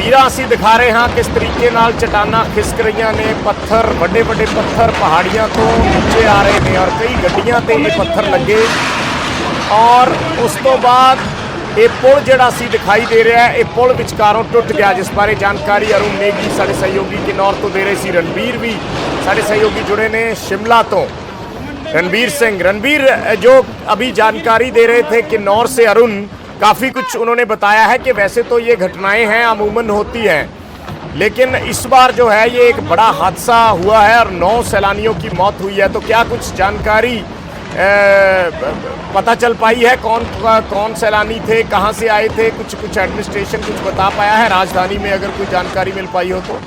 ਤਸਵੀਰਾਂ ਅਸੀਂ ਦਿਖਾ ਰਹੇ ਹਾਂ ਕਿਸ ਤਰੀਕੇ ਨਾਲ ਚਟਾਨਾਂ ਖਿਸਕ ਰਹੀਆਂ ਨੇ, ਪੱਥਰ ਵੱਡੇ ਵੱਡੇ ਪੱਥਰ ਪਹਾੜੀਆਂ ਤੋਂ ਨੀਚੇ ਆ ਰਹੇ ਨੇ ਔਰ ਕਈ ਗੱਡੀਆਂ ਤੇ ਇਹ ਪੱਥਰ ਲੱਗੇ ਔਰ ਉਸ ਤੋਂ ਬਾਅਦ ਇਹ ਪੁਲ ਜਿਹੜਾ ਸੀ ਦਿਖਾਈ ਦੇ ਰਿਹਾ ਹੈ, ਇਹ ਪੁਲ ਵਿਚਕਾਰੋਂ ਟੁੱਟ ਗਿਆ, ਜਿਸ ਬਾਰੇ ਜਾਣਕਾਰੀ ਅरुण नेगी ਸਾਡੇ ਸਹਿਯੋਗੀ किन्नौर ਤੋਂ ਦੇ ਰਹੇ ਸੀ। रणबीर भी ਸਾਡੇ ਸਹਿਯੋਗੀ जुड़े ने शिमला तो। रणबीर सिंह, रणबीर जो अभी जानकारी दे रहे थे किन्नौर से अरुण, काफ़ी कुछ उन्होंने बताया है कि वैसे तो ये घटनाएं हैं अमूमन होती हैं, लेकिन इस बार जो है ये एक बड़ा हादसा हुआ है और 9 सैलानियों की मौत हुई है। तो क्या कुछ जानकारी पता चल पाई है, कौन सैलानी थे, कहाँ से आए थे, कुछ एडमिनिस्ट्रेशन कुछ बता पाया है राजधानी में, अगर कोई जानकारी मिल पाई हो तो?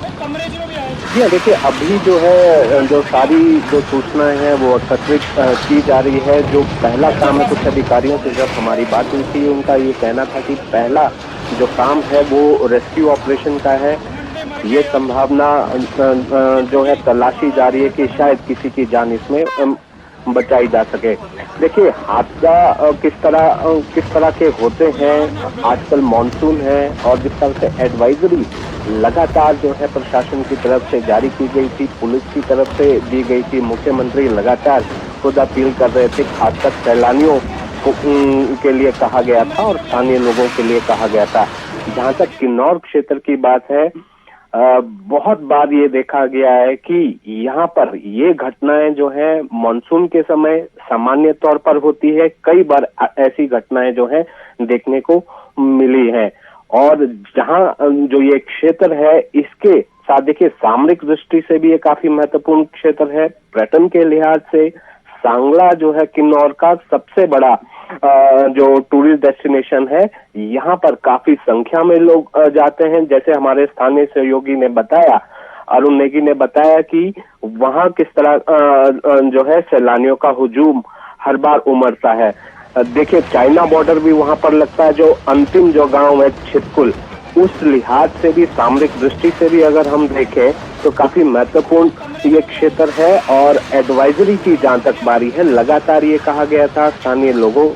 जी देखिए, अभी जो है जो सारी जो सूचनाएं हैं वो एकत्रित की जा रही है। जो पहला काम है, कुछ अधिकारियों से जब हमारी बात हुई थी, उनका ये कहना था कि पहला जो काम है वो रेस्क्यू ऑपरेशन का है। ये संभावना जो है तलाशी जा रही है कि शायद किसी की जान इसमें बचाई जा सके। देखिए, हादसा किस तरह के होते हैं, आजकल मानसून है और जिस तरह से एडवाइजरी लगातार जो है प्रशासन की तरफ से जारी की गई थी, पुलिस की तरफ से दी गई थी, मुख्यमंत्री लगातार खुद अपील कर रहे थे, खासकर सैलानियों के लिए कहा गया था और स्थानीय लोगों के लिए कहा गया था। जहां तक किन्नौर क्षेत्र की बात है, बहुत बार ये देखा गया है कि यहाँ पर ये घटनाएं जो है मानसून के समय सामान्य तौर पर होती है। कई बार ऐसी घटनाएं जो है देखने को मिली हैं और जहाँ जो ये क्षेत्र है इसके साथ देखिए सामरिक दृष्टि से भी ये काफी महत्वपूर्ण क्षेत्र है। पर्यटन के लिहाज से सांगला जो है किन्नौर का सबसे बड़ा जो टूरिस्ट डेस्टिनेशन है, यहाँ पर काफी संख्या में लोग जाते हैं। जैसे हमारे स्थानीय सहयोगी ने बताया, अरुण नेगी ने बताया कि वहाँ किस तरह जो है सैलानियों का हुजूम हर बार उमड़ता है। देखिए, चाइना बॉर्डर भी वहाँ पर लगता है, जो अंतिम जो गांव है छितकुल, उस लिहाज से भी सामरिक दृष्टि से भी अगर हम देखें तो काफी महत्वपूर्ण ये क्षेत्र है और एडवाइजरी की जहां तक बारी है, लगातार ये कहा गया था, स्थानीय लोगों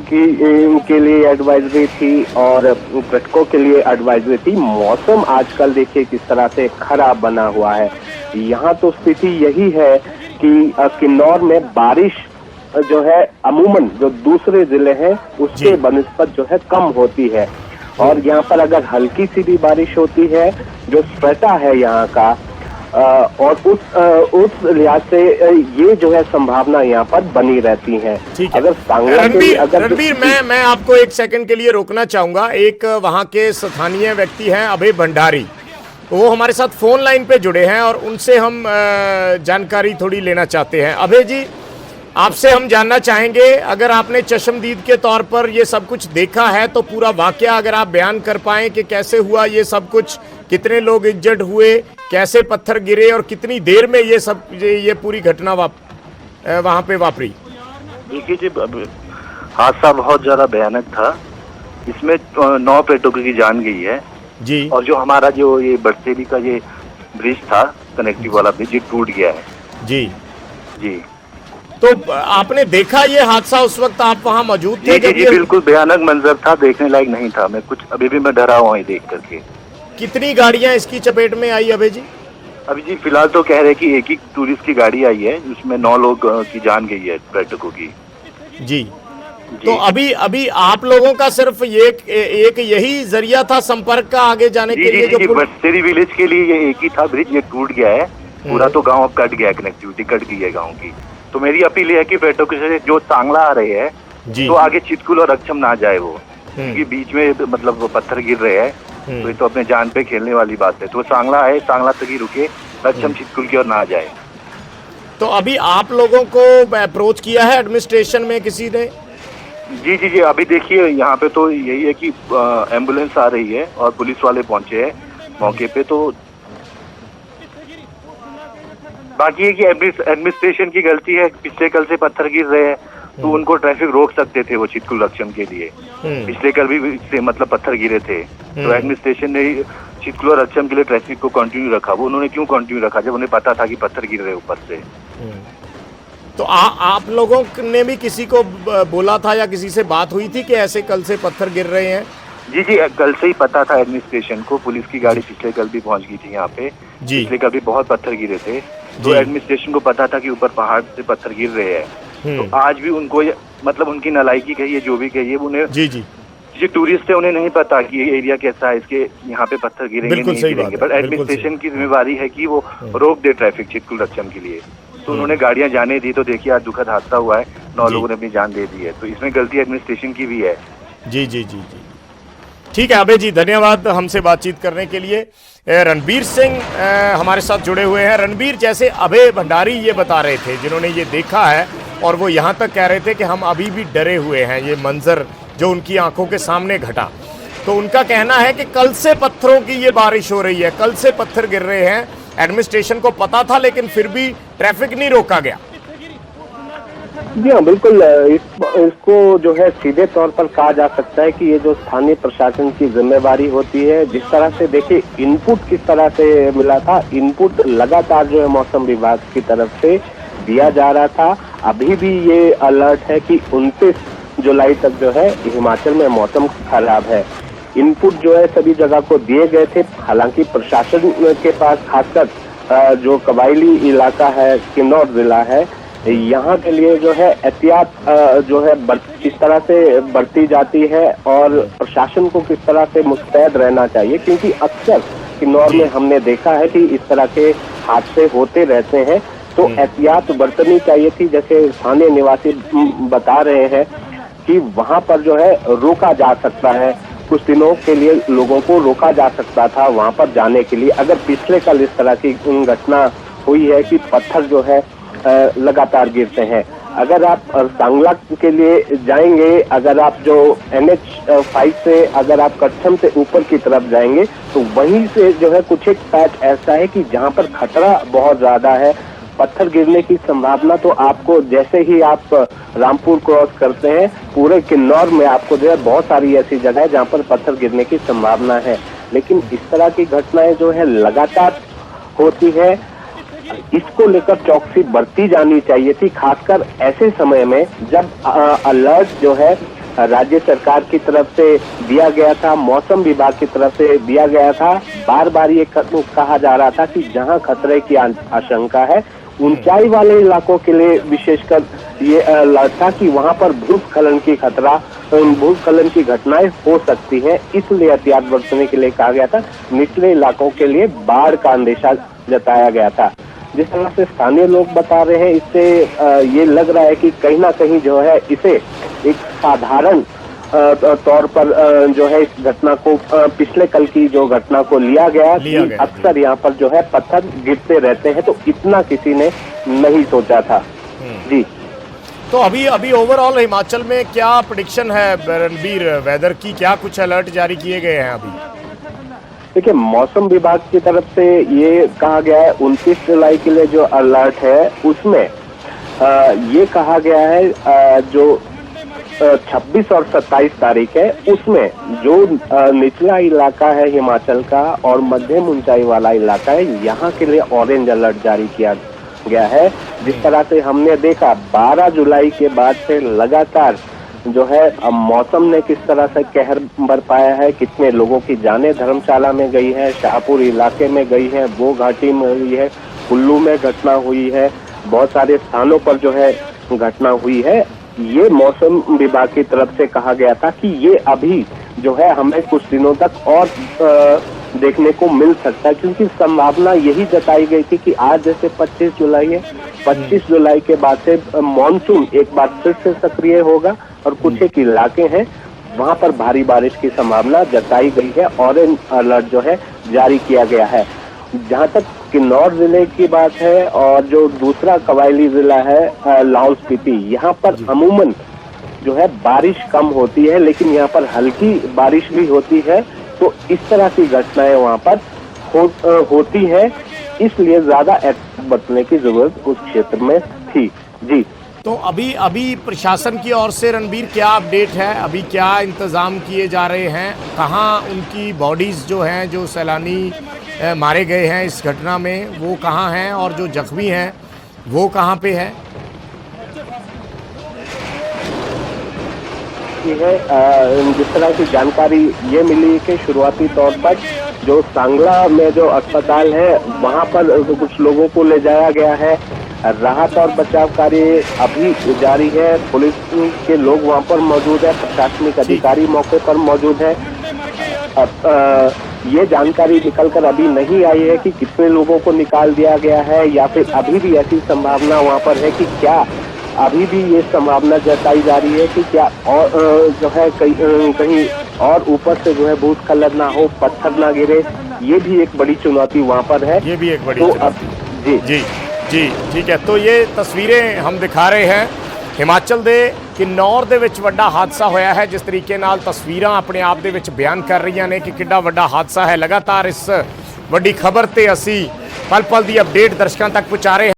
के लिए एडवाइजरी थी और पर्यटकों के लिए एडवाइजरी थी। मौसम आजकल देखिए किस तरह से खराब बना हुआ है। यहाँ तो स्थिति यही है कि किन्नौर में बारिश जो है अमूमन जो दूसरे जिले हैं उसके बनिस्बत जो है कम होती है और यहाँ पर अगर हल्की सी भी बारिश होती है, जो स्ट्रेटा है यहाँ का और उस लिहाज से ये जो है संभावना यहाँ पर बनी रहती है। अगर रणबीर, मैं आपको एक सेकंड के लिए रोकना चाहूंगा। एक वहाँ के स्थानीय व्यक्ति हैं अभय भंडारी, वो हमारे साथ फोन लाइन पे जुड़े हैं और उनसे हम जानकारी थोड़ी लेना चाहते हैं। अभय जी, आपसे हम जानना चाहेंगे, अगर आपने चश्मदीद के तौर पर ये सब कुछ देखा है तो पूरा वाकया अगर आप बयान कर पाएं कि कैसे हुआ ये सब कुछ, कितने लोग इंजर्ड हुए, कैसे पत्थर गिरे और कितनी देर में ये पूरी घटना वहाँ पे वापरी। देखिए जी, हादसा बहुत ज़्यादा भयानक था। इसमें 9 पर्यटकों की जान गई है जी और जो हमारा जो ये बरसेली का ये ब्रिज था, कनेक्टिव वाला ब्रिज, ये टूट गया है जी जी। तो आपने देखा ये हादसा, उस वक्त आप वहाँ मौजूद थे? जी, बिल्कुल भयानक मंजर था, देखने लायक नहीं था। मैं कुछ अभी भी मैं डरा हुआ देख करके। कितनी गाड़ियाँ इसकी चपेट में आई अभय जी? अभी जी फिलहाल तो कह रहे कि एक ही टूरिस्ट की गाड़ी आई है, जिसमें 9 लोग की जान गई है, पर्यटकों की जी। तो अभी आप लोगों का सिर्फ एक यही जरिया था संपर्क का आगे जाने के लिए? जो बरसेरी विलेज के लिए ये एक ही था ब्रिज, ये टूट गया है पूरा, तो गाँव अब कट गया, कनेक्टिविटी कट गई है गाँव की। तो मेरी अपील है कि पर्यटकों से जो सांगला आ रहे हैं तो आगे चितकुल और अक्षम ना जाए वो, क्योंकि बीच में मतलब पत्थर गिर रहे हैं, तो ये तो अपने जान पे खेलने वाली बात है। तो सांगला आए, सांगला तक ही रुके, अक्षम चितकुल की ओर ना जाए। तो अभी आप लोगों को अप्रोच किया है एडमिनिस्ट्रेशन में किसी ने? जी, अभी देखिए यहाँ पे तो यही है कि एम्बुलेंस आ रही है और पुलिस वाले पहुंचे हैं मौके पे। तो बाकी है कि एडमिनिस्ट्रेशन की गलती है, पिछले कल से पत्थर गिर रहे हैं तो उनको ट्रैफिक रोक सकते थे वो चितकुल अक्षम के लिए। पिछले कल भी से मतलब पत्थर गिरे थे, तो एडमिनिस्ट्रेशन ने चितकुल और अक्षम के लिए ट्रैफिक को कंटिन्यू रखा। वो उन्होंने क्यों कंटिन्यू रखा, जब उन्हें पता था कि पत्थर गिर रहे ऊपर से। तो आप लोगों ने भी किसी को बोला था या किसी से बात हुई थी कि ऐसे कल से पत्थर गिर रहे हैं? जी जी, कल से ही पता था एडमिनिस्ट्रेशन को, पुलिस की गाड़ी पिछले कल भी पहुंच गई थी यहाँ पे। जी पिछले कल भी बहुत पत्थर गिरे थे, तो जी। एडमिनिस्ट्रेशन को पता था कि ऊपर पहाड़ से पत्थर गिर रहे हैं। तो आज भी उनको मतलब उनकी नालायकी कहिए, जो भी कहिए, उन्हें जी जी, जो टूरिस्ट है उन्हें नहीं पता कि ये एरिया कैसा है, इसके यहाँ पे पत्थर गिरेंगे बिल्कुल नहीं सही गिरेंगे, बात है, पर बिल्कुल सही। एडमिनिस्ट्रेशन की जिम्मेवारी है कि वो रोक दे ट्रैफिक चिटकुल रक्षम के लिए। तो उन्होंने गाड़ियां जाने दी, तो देखिए आज दुखद हादसा हुआ है, 9 जी। लोगों ने अपनी जान दे दी है। तो इसमें गलती एडमिनिस्ट्रेशन की भी है। जी जी जी जी, ठीक है अभय जी, धन्यवाद हमसे बातचीत करने के लिए। रणबीर सिंह हमारे साथ जुड़े हुए हैं। रणबीर, जैसे अभय भंडारी ये बता रहे थे, जिन्होंने ये देखा है, और वो यहाँ तक कह रहे थे कि हम अभी भी डरे हुए हैं, ये मंजर जो उनकी आंखों के सामने घटा। तो उनका कहना है कि कल से पत्थरों की ये बारिश हो रही है, कल से पत्थर गिर रहे हैं, एडमिनिस्ट्रेशन को पता था लेकिन फिर भी ट्रैफिक नहीं रोका गया। जी हाँ, बिल्कुल। इसको जो है सीधे तौर पर कहा जा सकता है कि ये जो स्थानीय प्रशासन की जिम्मेवारी होती है। जिस तरह से देखिए इनपुट किस तरह से मिला था, इनपुट लगातार जो है मौसम विभाग की तरफ से दिया जा रहा था। अभी भी ये अलर्ट है कि 29 जुलाई तक जो है हिमाचल में मौसम खराब है। इनपुट जो है सभी जगह को दिए गए थे। हालांकि प्रशासन के पास खासकर जो कबायली इलाका है, किन्नौर जिला है, यहाँ के लिए जो है एहतियात जो है किस तरह से बरती जाती है और प्रशासन को किस तरह से मुस्तैद रहना चाहिए, क्योंकि अक्सर किन्नौर में हमने देखा है कि इस तरह के हादसे होते रहते हैं। तो एहतियात बरतनी चाहिए थी। जैसे स्थानीय निवासी बता रहे हैं कि वहां पर जो है रोका जा सकता है, कुछ दिनों के लिए लोगों को रोका जा सकता था वहां पर जाने के लिए, अगर पिछले कल इस तरह की घटना हुई है कि पत्थर जो है लगातार गिरते हैं। अगर आप सांगला के लिए जाएंगे, अगर आप जो NH5 से अगर आप कच्छम से ऊपर की तरफ जाएंगे, तो वहीं से जो है कुछ एक पैच ऐसा है कि जहां पर खतरा बहुत ज्यादा है, पत्थर गिरने की संभावना। तो आपको जैसे ही आप रामपुर क्रॉस करते हैं, पूरे किन्नौर में आपको जो है बहुत सारी ऐसी जगह है जहां पर पत्थर गिरने की संभावना है। लेकिन इस तरह की घटनाएं जो है लगातार होती है, इसको लेकर चौकसी बरती जानी चाहिए थी, खासकर ऐसे समय में जब अलर्ट जो है राज्य सरकार की तरफ से दिया गया था, मौसम विभाग की तरफ से दिया गया था। बार बार ये कहा जा रहा था कि जहां खतरे की आशंका है, ऊंचाई वाले इलाकों के लिए विशेषकर ये अलर्ट था कि वहां पर भूस्खलन की घटनाएं हो सकती हैं, इसलिए एहतियात बरतने के लिए कहा गया था। निचले इलाकों के लिए बाढ़ का अंदेशा जताया गया था। जिस तरह से स्थानीय लोग बता रहे हैं, इससे ये लग रहा है कि कहीं ना कहीं जो है इसे एक साधारण तौर पर जो है इस घटना को, पिछले कल की जो घटना को लिया गया। अक्सर यहाँ पर जो है पत्थर गिरते रहते हैं, तो इतना किसी ने नहीं सोचा था। जी, तो अभी ओवरऑल हिमाचल में क्या प्रेडिक्शन है रणबीर, वेदर की क्या कुछ अलर्ट जारी किए गए हैं अभी? देखिए, मौसम विभाग की तरफ से ये कहा गया है 29 जुलाई के लिए जो अलर्ट है उसमें ये कहा गया है जो 26 और 27 तारीख है, उसमें जो निचला इलाका है हिमाचल का और मध्यम ऊंचाई वाला इलाका है, यहाँ के लिए ऑरेंज अलर्ट जारी किया गया है। जिस तरह से हमने देखा 12 जुलाई के बाद से लगातार जो है मौसम ने किस तरह से कहर बरपाया है, कितने लोगों की जानें धर्मशाला में गई है, शाहपुर इलाके में गई है, वो घाटी में हुई है, कुल्लू में घटना हुई है, बहुत सारे स्थानों पर जो है घटना हुई है। ये मौसम विभाग की तरफ से कहा गया था कि ये अभी जो है हमें कुछ दिनों तक और देखने को मिल सकता है, क्योंकि संभावना यही जताई गई थी कि आज जैसे 25 जुलाई है, 25 जुलाई के बाद से मानसून एक बार फिर से सक्रिय होगा और कुछ एक इलाके हैं वहां पर भारी बारिश की संभावना जताई गई है। ऑरेंज अलर्ट जो है जारी किया गया है। जहां तक किन्नौर जिले की बात है और जो दूसरा कबायली जिला है लाहौल स्पीति, यहाँ पर अमूमन जो है बारिश कम होती है, लेकिन यहाँ पर हल्की बारिश भी होती है। तो इस तरह की घटनाएं वहां पर होती है, इसलिए ज्यादा एहतियात बरतने की जरूरत उस क्षेत्र में थी। जी, तो अभी प्रशासन की ओर से रणबीर क्या अपडेट है, अभी क्या इंतजाम किए जा रहे हैं, कहाँ उनकी बॉडीज जो हैं, जो सैलानी मारे गए हैं इस घटना में, वो कहाँ हैं, और जो जख्मी हैं वो कहाँ पे है? रही है। जिस तरह की जानकारी ये मिली कि शुरुआती तौर पर जो सांगला में जो अस्पताल है वहां पर कुछ लोगों को ले जाया गया है। राहत और बचाव कार्य अभी जारी है। पुलिस के लोग वहां पर मौजूद है, प्रशासनिक अधिकारी मौके पर मौजूद है। अब ये जानकारी निकलकर अभी नहीं आई है कि कितने लोगों को निकाल दिया गया है या फिर अभी भी ऐसी संभावना वहां पर है कि क्या अभी भी ये संभावना जताई जा रही है कि क्या और जो है कहीं और ऊपर से जो है भूस्खलन ना हो, पत्थर ना गिरे। ये भी एक बड़ी चुनौती वहां पर है। ये भी एक बड़ी तो चुनौती। जी जी जी ठीक है। तो ये तस्वीरें हम दिखा रहे हैं ਹਿਮਾਚਲ ਦੇ ਕਿਨੌਰ ਦੇ ਵਿੱਚ ਵੱਡਾ ਹਾਦਸਾ ਹੋਇਆ ਹੈ। ਜਿਸ ਤਰੀਕੇ ਨਾਲ ਤਸਵੀਰਾਂ ਆਪਣੇ ਆਪ ਦੇ ਵਿੱਚ ਬਿਆਨ ਕਰ ਰਹੀਆਂ ਨੇ ਕਿ ਕਿੱਡਾ ਵੱਡਾ ਹਾਦਸਾ ਹੈ। ਲਗਾਤਾਰ ਇਸ ਵੱਡੀ ਖਬਰ ਤੇ ਅਸੀਂ ਪਲ ਪਲ ਦੀ ਅਪਡੇਟ ਦਰਸ਼ਕਾਂ ਤੱਕ ਪਹੁੰਚਾ ਰਹੇ ਹਾਂ।